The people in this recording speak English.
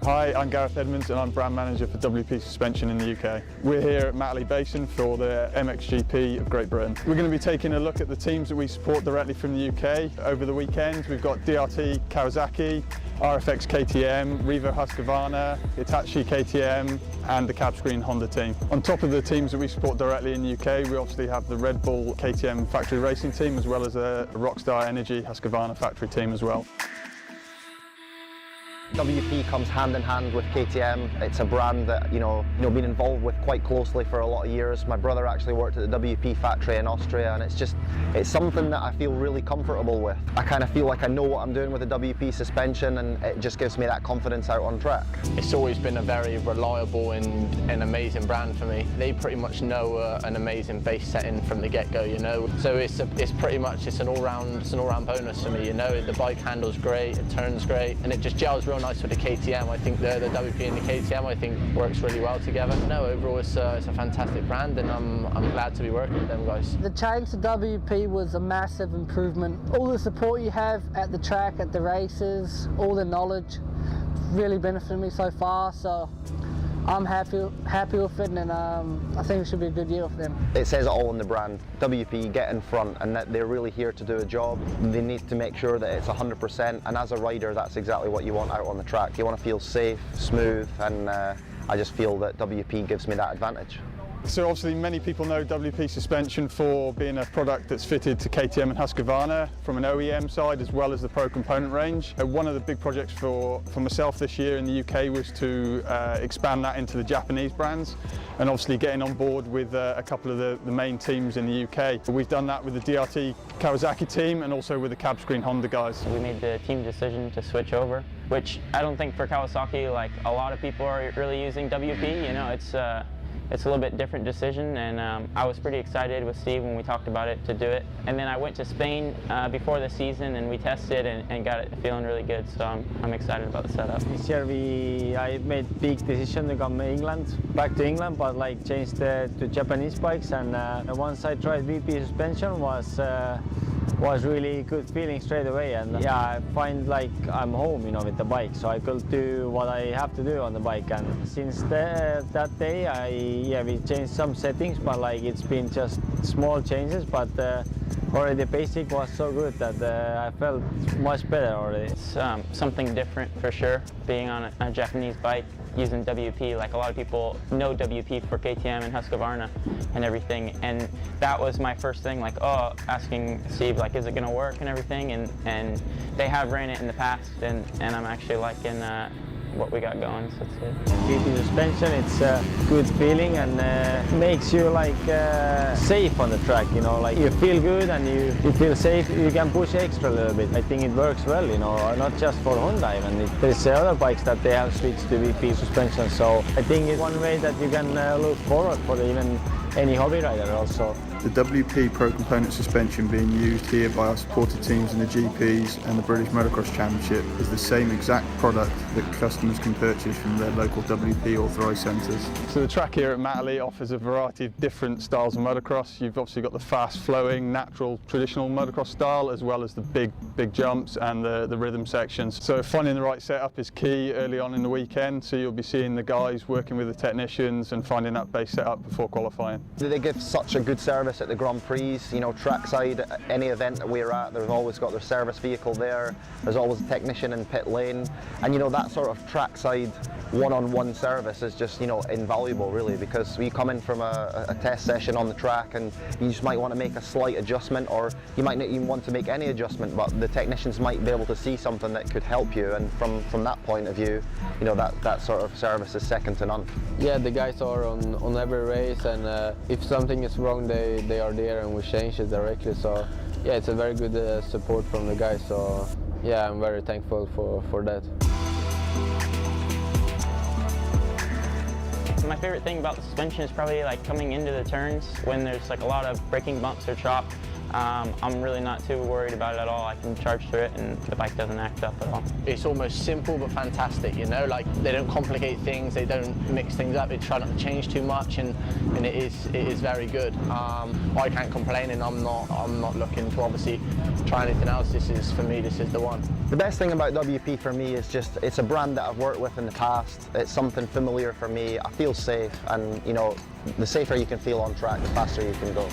Hi, I'm Gareth Edmonds and I'm brand manager for WP Suspension in the UK. We're here at Matterley Basin for the MXGP of Great Britain. We're going to be taking a look at the teams that we support directly from the UK. Over the weekend we've got DRT Kawasaki, RFX KTM, Revo Husqvarna, Hitachi KTM and the Cabscreen Honda team. On top of the teams that we support directly in the UK, we obviously have the Red Bull KTM factory racing team as well as a Rockstar Energy Husqvarna factory team as well. WP comes hand in hand with KTM. It's a brand that been involved with quite closely for a lot of years. My brother actually worked at the WP factory in Austria, and it's something that I feel really comfortable with. I kind of feel like I know what I'm doing with the WP suspension, and it just gives me that confidence out on track. It's always been a very reliable and amazing brand for me. They pretty much know an amazing base setting from the get-go, So it's pretty much an all-round bonus for me, The bike handles great, it turns great, and it just gels real nice with the KTM. I think the WP and the KTM works really well together. No, overall it's a fantastic brand, and I'm glad to be working with them guys. The change to WP was a massive improvement. All the support you have at the track, at the races, all the knowledge really benefited me so far. So I'm happy with it, and I think it should be a good year for them. It says it all in the brand. WP get in front, and that they're really here to do a job. They need to make sure that it's 100%, and as a rider that's exactly what you want out on the track. You want to feel safe, smooth, and I just feel that WP gives me that advantage. So obviously many people know WP Suspension for being a product that's fitted to KTM and Husqvarna from an OEM side as well as the Pro Component range. One of the big projects for myself this year in the UK was to expand that into the Japanese brands, and obviously getting on board with a couple of the main teams in the UK. We've done that with the DRT Kawasaki team and also with the Cabscreen Honda guys. We made the team decision to switch over, which I don't think for Kawasaki, like a lot of people are really using WP, it's a little bit different decision, and I was pretty excited with Steve when we talked about it to do it. And then I went to Spain before the season and we tested and got it feeling really good, so I'm excited about the setup. This year I made big decision to come back to England, but changed to Japanese bikes, and once I tried WP suspension was really good feeling straight away, and yeah, I find I'm home with the bike, so I could do what I have to do on the bike. And since that day we changed some settings, but it's been just small changes, but already the basic was so good that I felt much better already. It's something different for sure, being on a Japanese bike using WP. Like a lot of people know WP for KTM and Husqvarna and everything, and that was my first thing, asking Steve is it gonna work and everything, and they have ran it in the past, and I'm actually liking what we got going, so it's good. WP suspension, it's a good feeling, and makes you safe on the track, you feel good and you feel safe. You can push extra a little bit. I think it works well, not just for Honda even. There's other bikes that they have switched to WP suspension, so I think it's one way that you can look forward for even any hobby rider also. The WP Pro Component suspension being used here by our supported teams in the GPs and the British Motocross Championship is the same exact product that customers can purchase from their local WP authorised centres. So the track here at Matterley offers a variety of different styles of motocross. You've obviously got the fast flowing, natural, traditional motocross style, as well as the big jumps and the rhythm sections. So finding the right setup is key early on in the weekend, so you'll be seeing the guys working with the technicians and finding that base setup before qualifying. They give such a good service at the Grand Prix, trackside, any event that we're at, they've always got their service vehicle there, there's always a technician in pit lane, and that sort of trackside one-on-one service is just invaluable really, because we come in from a test session on the track and you just might want to make a slight adjustment, or you might not even want to make any adjustment, but the technicians might be able to see something that could help you, and from that point of view, that sort of service is second to none. Yeah, the guys are on every race, and if something is wrong they are there and we change it directly, so yeah, it's a very good support from the guys, so yeah, I'm very thankful for that. My favorite thing about the suspension is probably coming into the turns when there's a lot of braking bumps or chop. I'm really not too worried about it at all. I can charge through it and the bike doesn't act up at all. It's almost simple but fantastic, you know, like they don't complicate things, they don't mix things up, they try not to change too much, and it is very good. I can't complain, and I'm not looking to obviously try anything else. This is, for me, this is the one. The best thing about WP for me is just it's a brand that I've worked with in the past. It's something familiar for me. I feel safe, and you know, the safer you can feel on track, the faster you can go.